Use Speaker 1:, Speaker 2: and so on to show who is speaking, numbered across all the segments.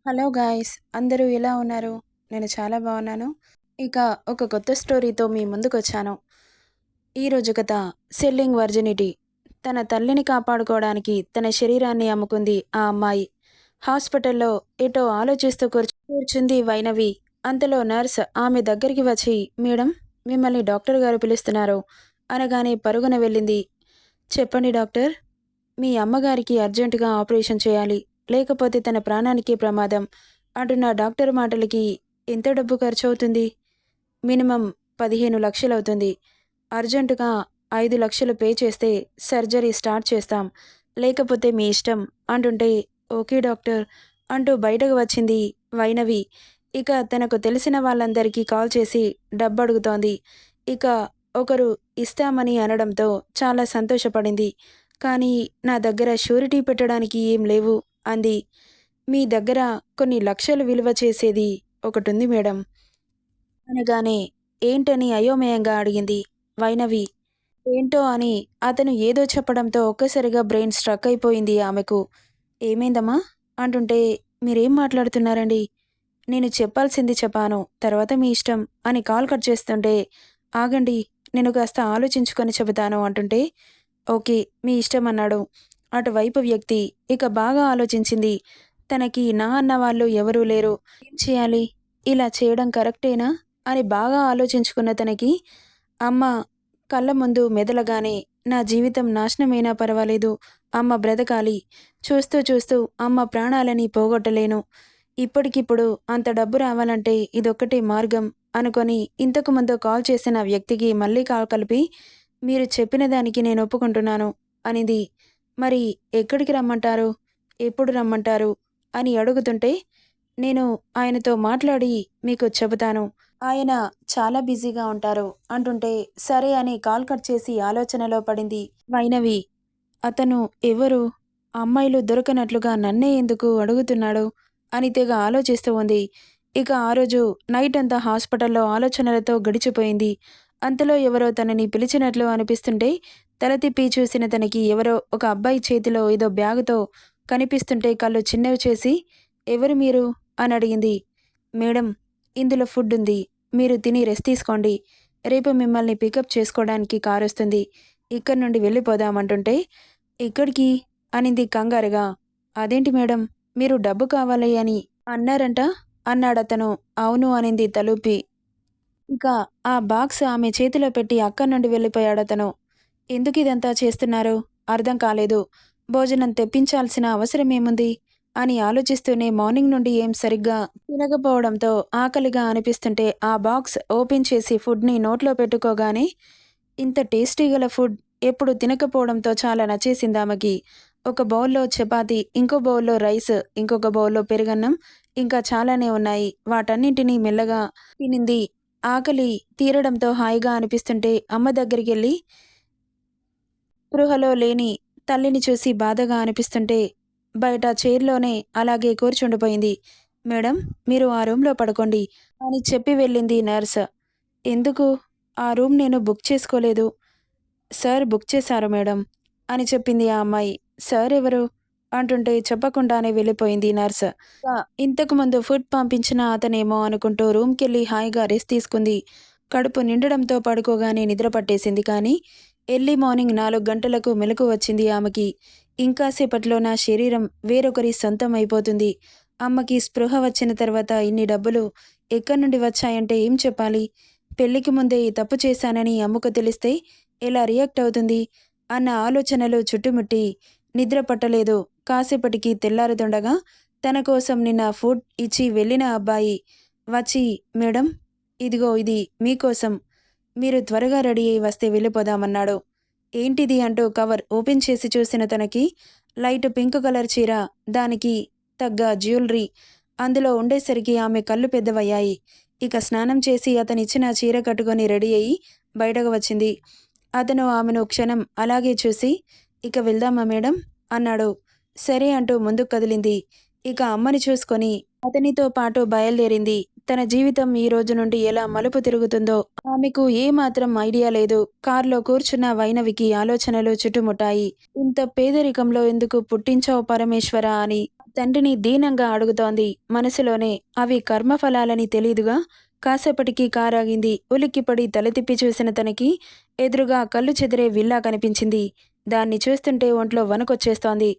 Speaker 1: Hello guys! అందరూ ఎలా ఉన్నారు? నేను చాలా బాగున్నాను. ఇక ఒక కొత్త స్టోరీతో మీ ముందుకొచ్చాను. ఈరోజు కథ 'సెల్లింగ్ వర్జినిటీ'. తన తల్లిని కాపాడుకోవడానికి తన శరీరాన్ని అమ్ముకుంది ఆ అమ్మాయి. హాస్పిటల్లో ఎటో ఆలోచిస్తూ కూర్చుంది వైనవి. అంతలో నర్స్ ఆమె దగ్గరికి వచ్చి, మేడం, మిమ్మల్ని డాక్టర్ గారు పిలుస్తున్నారు అనగానే పరుగున వెళ్ళింది. చెప్పండి డాక్టర్. మీ అమ్మగారికి అర్జెంటుగా ఆపరేషన్ చేయాలి. లేకపోతే తన ప్రాణానికే ప్రమాదం అంటున్న డాక్టర్ మాటలకి ఎంత డబ్బు ఖర్చవుతుంది? మినిమం 15,00,000 అవుతుంది. అర్జెంటుగా 5,00,000 పే చేస్తే సర్జరీ స్టార్ట్ చేస్తాం. లేకపోతే మీ ఇష్టం అంటుంటే, ఓకే డాక్టర్ అంటూ బయటకు వచ్చింది వైనవి. ఇక తనకు తెలిసిన వాళ్ళందరికీ కాల్ చేసి డబ్బడుగుతోంది. ఇక ఒకరు ఇస్తామని అనడంతో చాలా సంతోషపడింది. కానీ నా దగ్గర షూరిటీ పెట్టడానికి ఏం లేవు అంది. మీ దగ్గర కొన్ని లక్షలు విలువ చేసేది ఒకటుంది మేడం అనగానే, ఏంటని అయోమయంగా అడిగింది వైనవి. ఏంటో అని అతను ఏదో చెప్పడంతో ఒక్కసారిగా బ్రెయిన్ స్ట్రక్ అయిపోయింది ఆమెకు. ఏమైందమ్మా అంటుంటే, మీరేం మాట్లాడుతున్నారండి? నేను చెప్పాల్సింది చెప్పాను, తర్వాత మీ ఇష్టం అని కాల్ కట్ చేస్తుంటే, ఆగండి, నేను కాస్త ఆలోచించుకొని చెబుతాను అంటుంటే, ఓకే, మీ ఇష్టం అన్నాడు అటువైపు వ్యక్తి. ఇక బాగా ఆలోచించింది. తనకి నా అన్న వాళ్ళు ఎవరూ లేరు. ఏం చేయాలి? ఇలా చేయడం కరెక్టేనా అని బాగా ఆలోచించుకున్న తనకి అమ్మ కళ్ళ ముందు మెదలగానే, నా జీవితం నాశనమైనా పర్వాలేదు, అమ్మ బ్రతకాలి. చూస్తూ చూస్తూ అమ్మ ప్రాణాలని పోగొట్టలేను. ఇప్పటికిప్పుడు అంత డబ్బు రావాలంటే ఇదొక్కటే మార్గం అనుకొని ఇంతకు ముందు కాల్ చేసిన వ్యక్తికి మళ్ళీ కాల్ కలిపి, మీరు చెప్పిన దానికి నేను ఒప్పుకుంటున్నాను అనింది. మరి ఎక్కడికి రమ్మంటారు? ఎప్పుడు రమ్మంటారు అని అడుగుతుంటే, నేను ఆయనతో మాట్లాడి మీకు చెబుతాను. ఆయన చాలా బిజీగా ఉంటారు అంటుంటే, సరే అని కాల్ కట్ చేసి ఆలోచనలో పడింది వైనవి. అతను ఎవరు? అమ్మాయిలు దొరకనట్లుగా నన్నే ఎందుకు అడుగుతున్నాడు అని తెగ ఆలోచిస్తూ ఉంది. ఇక ఆ రోజు నైట్ అంతా హాస్పిటల్లో ఆలోచనలతో గడిచిపోయింది. అంతలో ఎవరో తనని పిలిచినట్లు అనిపిస్తుంటే తల తిప్పి చూసిన తనకి ఎవరో ఒక అబ్బాయి చేతిలో ఏదో బ్యాగుతో కనిపిస్తుంటే కళ్ళు చిన్నవి చేసి, ఎవరు మీరు అని అడిగింది. మేడం, ఇందులో ఫుడ్ ఉంది, మీరు తిని రెస్ట్ తీసుకోండి. రేపు మిమ్మల్ని పికప్ చేసుకోవడానికి కారు వస్తుంది. ఇక్కడి నుండి వెళ్ళిపోదామంటుంటే, ఎక్కడికి అనింది కంగారుగా. అదేంటి మేడం, మీరు డబ్బు కావాలి అని అన్నారంట అన్నాడతను. అవును అనింది తలూపి. ఇక ఆ బాక్స్ ఆమె చేతిలో పెట్టి అక్కడి నుండి వెళ్ళిపోయాడతను. ఎందుకిదంతా చేస్తున్నారు అర్థం కాలేదు. భోజనం తెప్పించాల్సిన అవసరమేముంది అని ఆలోచిస్తూనే మార్నింగ్ నుండి ఏం సరిగ్గా తినకపోవడంతో ఆకలిగా అనిపిస్తుంటే ఆ బాక్స్ ఓపెన్ చేసి ఫుడ్ని నోట్లో పెట్టుకోగానే, ఇంత టేస్టీ గల ఫుడ్ ఎప్పుడు తినకపోవడంతో చాలా నచ్చేసిందామెకి. ఒక బౌల్లో చపాతీ, ఇంకో బౌల్లో రైస్, ఇంకొక బౌల్లో పెరుగన్నం, ఇంకా చాలానే ఉన్నాయి. వాటన్నింటినీ మెల్లగా తినింది. ఆకలి తీరడంతో హాయిగా అనిపిస్తుంటే అమ్మ దగ్గరికెళ్ళి, స్పృహలో లేని తల్లిని చూసి బాధగా అనిపిస్తుంటే బయట చైర్లోనే అలాగే కూర్చుండిపోయింది. మేడం, మీరు ఆ రూమ్లో పడుకోండి అని చెప్పి వెళ్ళింది నర్స్. ఎందుకు? ఆ రూమ్ నేను బుక్ చేసుకోలేదు. సార్ బుక్ చేశారు మేడం అని చెప్పింది ఆ అమ్మాయి. సార్ ఎవరు అంటుంటే చెప్పకుండానే వెళ్ళిపోయింది నర్స్. ఇంతకు ముందు ఫుడ్ పంపించిన అతనేమో అనుకుంటూ రూమ్కెళ్ళి హాయిగా రెస్ట్ తీసుకుంది. కడుపు నిండడంతో పడుకోగానే నిద్ర పట్టేసింది. కానీ ఎర్లీ మార్నింగ్ 4 గంటలకు మెలకు వచ్చింది ఆమెకి. ఇంకాసేపట్లో నా శరీరం వేరొకరి సొంతం అయిపోతుంది. అమ్మకి స్పృహ వచ్చిన తర్వాత ఇన్ని డబ్బులు ఎక్కడి నుండి వచ్చాయంటే ఏం చెప్పాలి? పెళ్లికి ముందే ఈ తప్పు చేశానని అమ్మకు తెలిస్తే ఎలా రియాక్ట్ అవుతుంది అన్న ఆలోచనలు చుట్టుముట్టి నిద్ర పట్టలేదు. కాసేపటికి తెల్లారుతుండగా తన కోసం నిన్న ఫుడ్ ఇచ్చి వెళ్ళిన అబ్బాయి వచ్చి, మేడం, ఇదిగో ఇది మీకోసం, మీరు త్వరగా రెడీ అయి వస్తే వెళ్ళిపోదామన్నాడు. ఏంటిది అంటూ కవర్ ఓపెన్ చేసి చూసిన తనకి లైట్ పింక్ కలర్ చీర, దానికి తగ్గ జ్యువెలరీ అందులో ఉండేసరికి ఆమె కళ్ళు పెద్దవయ్యాయి. ఇక స్నానం చేసి అతనిచ్చిన చీర కట్టుకొని రెడీ అయ్యి బయటకు వచ్చింది. అతను ఆమెను క్షణం అలాగే చూసి, ఇక వెళ్దామా మేడం అన్నాడు. సరే అంటూ ముందుకు కదిలింది. ఇక అమ్మని చూసుకొని అతనితో పాటు బయలుదేరింది. తన జీవితం ఈ రోజు నుండి ఎలా మలుపు తిరుగుతుందో ఆమెకు ఏమాత్రం ఐడియా లేదు. కారులో కూర్చున్న వైనవికి ఆలోచనలు చుట్టుముట్టాయి. ఇంత పేదరికంలో ఎందుకు పుట్టించావు పరమేశ్వర అని తండ్రిని దీనంగా అడుగుతోంది మనసులోనే. అవి కర్మఫలాలని తెలీదుగా. కాసేపటికి కారాగింది. ఉలిక్కిపడి తల తిప్పి చూసిన తనకి ఎదురుగా కళ్ళు చెదిరే విల్లా కనిపించింది. దాన్ని చూస్తుంటే ఒంట్లో వణుకొచ్చేస్తోంది.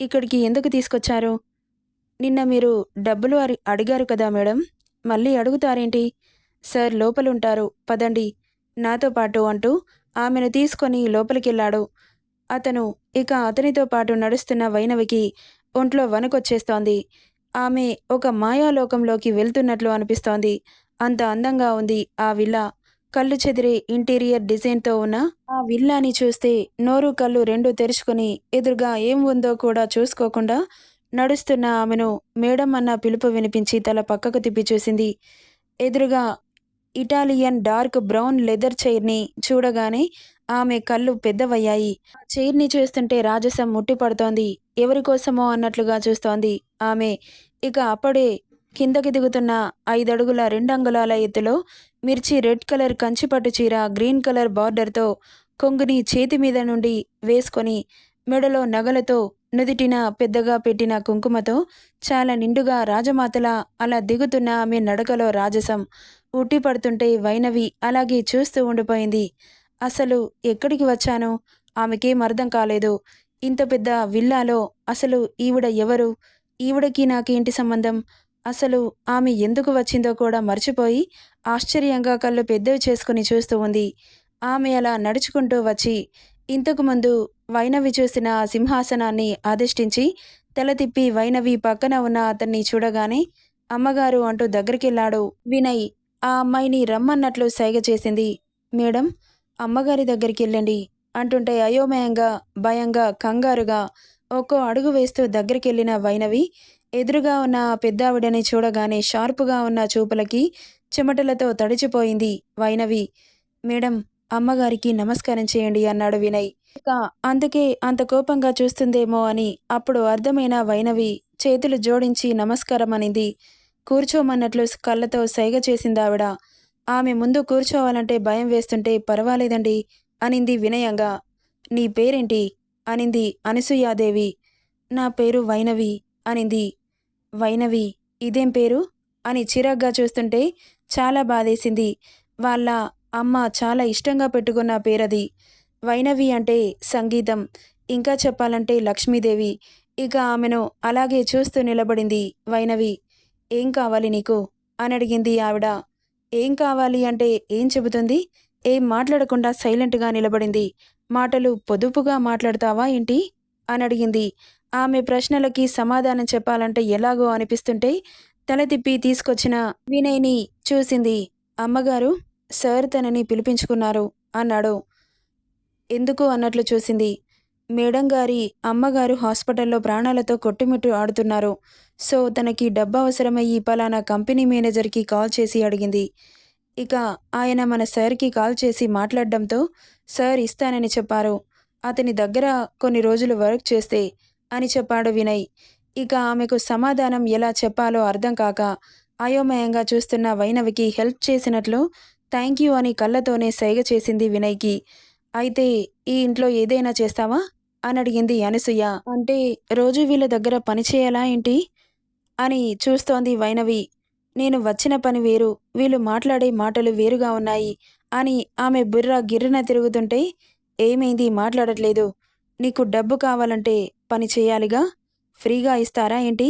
Speaker 1: ఇక్కడికి ఎందుకు తీసుకొచ్చారు? నిన్న మీరు డబ్బులు అడిగారు కదా మేడం. మళ్ళీ అడుగుతారేంటి? సార్ లోపలుంటారు పదండి నాతో పాటు అంటూ ఆమెను తీసుకొని లోపలికెళ్ళాడు అతను. ఇక అతనితో పాటు నడుస్తున్న వైనవికి ఒంట్లో వణుకొచ్చేస్తోంది. ఆమె ఒక మాయాలోకంలోకి వెళ్తున్నట్లు అనిపిస్తోంది. అంత అందంగా ఉంది ఆ విల్లా. కళ్ళు చెదిరే ఇంటీరియర్ డిజైన్తో ఉన్న ఆ విల్లాని చూస్తే నోరు కళ్ళు రెండూ తెరుచుకుని ఎదురుగా ఏం ఉందో కూడా చూసుకోకుండా నడుస్తున్న ఆమెను మేడం అన్న పిలుపు వినిపించి తల పక్కకు తిప్పి చూసింది. ఎదురుగా ఇటాలియన్ డార్క్ బ్రౌన్ లెదర్ చైర్ని చూడగానే ఆమె కళ్ళు పెద్దవయ్యాయి. ఆ చైర్ని చూస్తుంటే రాజసం ముట్టిపడుతోంది. ఎవరికోసమో అన్నట్లుగా చూస్తోంది ఆమె. ఇక అప్పుడే కిందకి దిగుతున్న 5 అడుగుల 2 అంగుళాల ఎత్తులో మిర్చి రెడ్ కలర్ కంచిపట్టు చీర గ్రీన్ కలర్ బార్డర్తో కొంగుని చేతి మీద నుండి వేసుకొని మెడలో నగలతో నుదిటిన పెద్దగా పెట్టిన కుంకుమతో చాలా నిండుగా రాజమాతలా అలా దిగుతున్న ఆమె నడకలో రాజసం ఉట్టిపడుతుంటే వైనవి అలాగే చూస్తూ ఉండిపోయింది. అసలు ఎక్కడికి వచ్చాను? ఆమెకేం అర్థం కాలేదు. ఇంత పెద్ద విల్లాలో అసలు ఈవిడ ఎవరు? ఈవిడకి నాకేంటి సంబంధం? అసలు ఆమె ఎందుకు వచ్చిందో కూడా మర్చిపోయి ఆశ్చర్యంగా కళ్ళు పెద్దవి చేసుకుని చూస్తూ ఉంది. ఆమె అలా నడుచుకుంటూ వచ్చి ఇంతకుముందు వైనవి చూసిన ఆ సింహాసనాన్ని అధిష్ఠించి తల తిప్పి వైనవి పక్కన ఉన్న అతన్ని చూడగానే అమ్మగారు అంటూ దగ్గరికెళ్ళాడు వినయ్. ఆ అమ్మాయిని రమ్మన్నట్లు సైగ చేసింది. మేడం, అమ్మగారి దగ్గరికెళ్ళండి అంటుంటే అయోమయంగా, భయంగా, కంగారుగా ఒక్కో అడుగు వేస్తూ దగ్గరికెళ్ళిన వైనవి ఎదురుగా ఉన్న ఆ పెద్దావిడని చూడగానే షార్పుగా ఉన్న చూపులకి చెమటలతో తడిచిపోయింది వైనవి. మేడం, అమ్మగారికి నమస్కారం చేయండి అన్నాడు వినయ్. ఇక అందుకే అంత కోపంగా చూస్తుందేమో అని అప్పుడు అర్థమైన వైనవి చేతులు జోడించి నమస్కారం అనింది. కూర్చోమన్నట్లు కళ్ళతో సైగ చేసిందావిడ. ఆమె ముందు కూర్చోవాలంటే భయం వేస్తుంటే పర్వాలేదండి అనింది వినయంగా. నీ పేరేంటి? అనింది అనసూయాదేవి. నా పేరు వైనవి అనింది. వైనవి, ఇదేం పేరు? అని చిరాగ్గా చూస్తుంటే చాలా బాధేసింది. వాళ్ళ అమ్మ చాలా ఇష్టంగా పెట్టుకున్న పేరది. వైనవి అంటే సంగీతం, ఇంకా చెప్పాలంటే లక్ష్మీదేవి. ఇక ఆమెను అలాగే చూస్తూ నిలబడింది వైనవి. ఏం కావాలి నీకు? అని అడిగింది ఆవిడ. ఏం కావాలి అంటే ఏం చెబుతుంది? ఏం మాట్లాడకుండా సైలెంట్గా నిలబడింది. మాటలు పొదుపుగా మాట్లాడతావా ఏంటి? అని అడిగింది. ఆమె ప్రశ్నలకి సమాధానం చెప్పాలంటే ఎలాగో అనిపిస్తుంటే తల తిప్పి తీసుకొచ్చిన వినయ్ని చూసింది. అమ్మగారు, సార్ తనని పిలిపించుకున్నారు అన్నాడు. ఎందుకు అన్నట్లు చూసింది. మేడం గారి అమ్మగారు హాస్పిటల్లో ప్రాణాలతో కొట్టుమిట్టు ఆడుతున్నారు. సో తనకి డబ్బు అవసరమయ్యి పలానా కంపెనీ మేనేజర్కి కాల్ చేసి అడిగింది. ఇక ఆయన మన సార్కి కాల్ చేసి మాట్లాడడంతో సార్ ఇస్తానని చెప్పారు. అతని దగ్గర కొన్ని రోజులు వర్క్ చేస్తే అని చెప్పాడు వినయ్. ఇక ఆమెకు సమాధానం ఎలా చెప్పాలో అర్థం కాక అయోమయంగా చూస్తున్న వైనవికి హెల్ప్ చేసినట్లు థ్యాంక్ యూ అని కళ్ళతోనే సైగ చేసింది వినయ్కి. అయితే ఈ ఇంట్లో ఏదైనా చేస్తావా? అని అడిగింది అనసూయ. అంటే రోజు వీళ్ళ దగ్గర పని చేయాలా ఏంటి? అని చూస్తోంది వైనవి. నేను వచ్చిన పని వేరు, వీళ్ళు మాట్లాడే మాటలు వేరుగా ఉన్నాయి అని ఆమె బుర్ర గిర్రున తిరుగుతుంటే ఏమైంది మాట్లాడట్లేదు? నీకు డబ్బు కావాలంటే పని చేయాలిగా, ఫ్రీగా ఇస్తారా ఏంటి?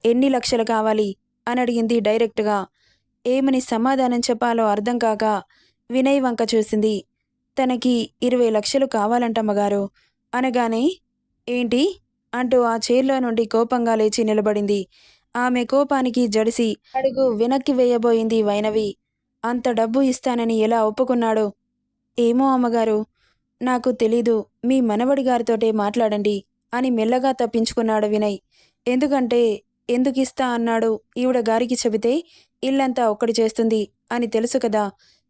Speaker 1: ఎన్ని లక్షలు కావాలి? అని అడిగింది డైరెక్ట్గా. ఏమని సమాధానం చెప్పాలో అర్థం కాక వినయ్ వంక చూసింది. తనకి 20 లక్షలు కావాలంటమ్మగారు అనగానే ఏంటి అంటూ ఆ చైర్లో నుండి కోపంగా లేచి నిలబడింది. ఆమె కోపానికి జడిసి అడుగు వెనక్కి వేయబోయింది వైనవి. అంత డబ్బు ఇస్తానని ఎలా ఒప్పుకున్నాడు? ఏమో అమ్మగారు, నాకు తెలీదు. మీ మనవడి గారితోటే మాట్లాడండి అని మెల్లగా తప్పించుకున్నాడు వినయ్. ఎందుకంటే ఎందుకిస్తా అన్నాడు ఈవిడ గారికి చెబితే ఇల్లంతా ఒక్కడి చేస్తుంది అని తెలుసు కదా.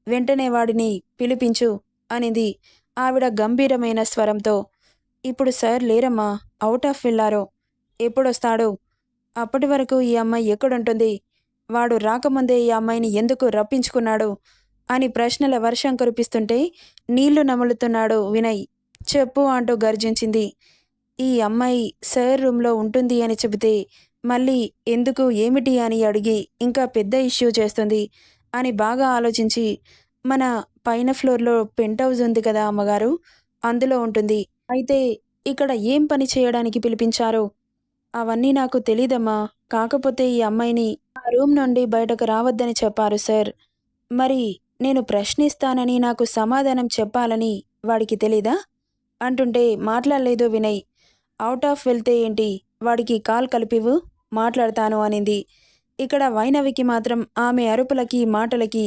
Speaker 1: వెంటనే వాడిని పిలిపించు అనింది ఆవిడ గంభీరమైన స్వరంతో. ఇప్పుడు సార్ లేరమ్మా, అవుట్ ఆఫ్ వెళ్ళారు. ఎప్పుడొస్తాడు? అప్పటి వరకు ఈ అమ్మాయి ఎక్కడుంటుంది? వాడు రాకముందే ఈ అమ్మాయిని ఎందుకు రప్పించుకున్నాడు? అని ప్రశ్నల వర్షం కురిపిస్తుంటే నీళ్లు నములుతున్నాడు వినయ్. చెప్పు అంటూ గర్జించింది. ఈ అమ్మాయి సార్ రూమ్‌లో ఉంటుంది అని చెబితే, మళ్ళీ ఎందుకు, ఏమిటి అని అడిగి ఇంకా పెద్ద ఇష్యూ చేస్తుంది అని బాగా ఆలోచించి, మన పైన ఫ్లోర్‌లో పెంట్ హౌస్ ఉంది కదా అమ్మగారు! అందులో ఉంటుంది. అయితే ఇక్కడ ఏం పని చేయడానికి పిలిపించారో అవన్నీ నాకు తెలీదమ్మా. కాకపోతే ఈ అమ్మాయిని ఆ రూమ్ నుండి బయటకు రావద్దని చెప్పారు సార్. మరి నేను ప్రశ్నిస్తానని, నాకు సమాధానం చెప్పాలని వాడికి తెలీదా? అంటుంటే మాట్లాడలేదు వినయ్. ఔట్ ఆఫ్ వెళ్తే ఏంటి? వాడికి కాల్ కలిపివ్వు, మాట్లాడతాను అనింది. ఇక్కడ వైనవికి మాత్రం ఆమె అరుపులకి, మాటలకి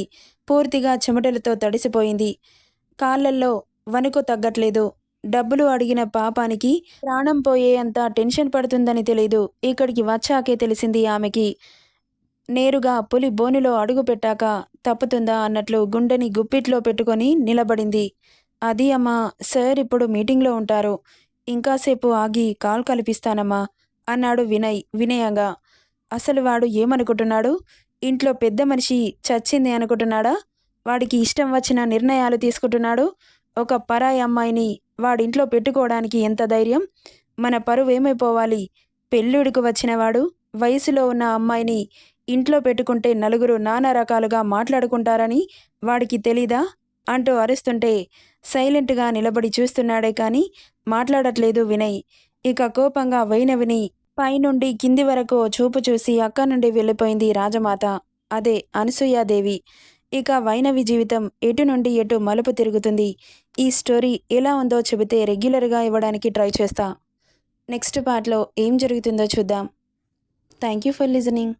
Speaker 1: పూర్తిగా చెమటలతో తడిసిపోయింది. కాళ్ళల్లో వణుకు తగ్గట్లేదు. డబ్బులు అడిగిన పాపానికి ప్రాణం పోయే అంత టెన్షన్ పడుతుందని తెలీదు. ఇక్కడికి వచ్చాకే తెలిసింది ఆమెకి. నేరుగా పులి బోనులో అడుగు పెట్టాక తప్పుతుందా అన్నట్లు గుండెని గుప్పిట్లో పెట్టుకొని నిలబడింది. అది అమ్మా, సార్ ఇప్పుడు మీటింగ్లో ఉంటారు. ఇంకాసేపు ఆగి కాల్ కల్పిస్తానమ్మా అన్నాడు వినయ్ వినయంగా. అసలు వాడు ఏమనుకుంటున్నాడు? ఇంట్లో పెద్ద మనిషి చచ్చింది అనుకుంటున్నాడా? వాడికి ఇష్టం వచ్చిన నిర్ణయాలు తీసుకుంటున్నాడు. ఒక పరాయి అమ్మాయిని వాడింట్లో పెట్టుకోవడానికి ఎంత ధైర్యం? మన పరువేమైపోవాలి? పెళ్ళిడికి వచ్చినవాడు వయసులో ఉన్న అమ్మాయిని ఇంట్లో పెట్టుకుంటే నలుగురు నానా రకాలుగా మాట్లాడుకుంటారని వాడికి తెలీదా? అంటూ అరుస్తుంటే సైలెంట్‌గా నిలబడి చూస్తున్నాడే కానీ మాట్లాడట్లేదు వినయ్. ఇక కోపంగా వైనవిని పైనుండి కింది వరకు ఓ చూపు చూసి అక్కడి నుండి వెళ్ళిపోయింది రాజమాత. అదే అనసూయాదేవి. ఇక వైనవి జీవితం ఎటు నుండి ఎటు మలుపు తిరుగుతుంది. ఈ స్టోరీ ఎలా ఉందో చెబితే రెగ్యులర్‌గా ఇవ్వడానికి ట్రై చేస్తా. నెక్స్ట్ పార్ట్‌లో ఏం జరుగుతుందో చూద్దాం. Thank you for listening.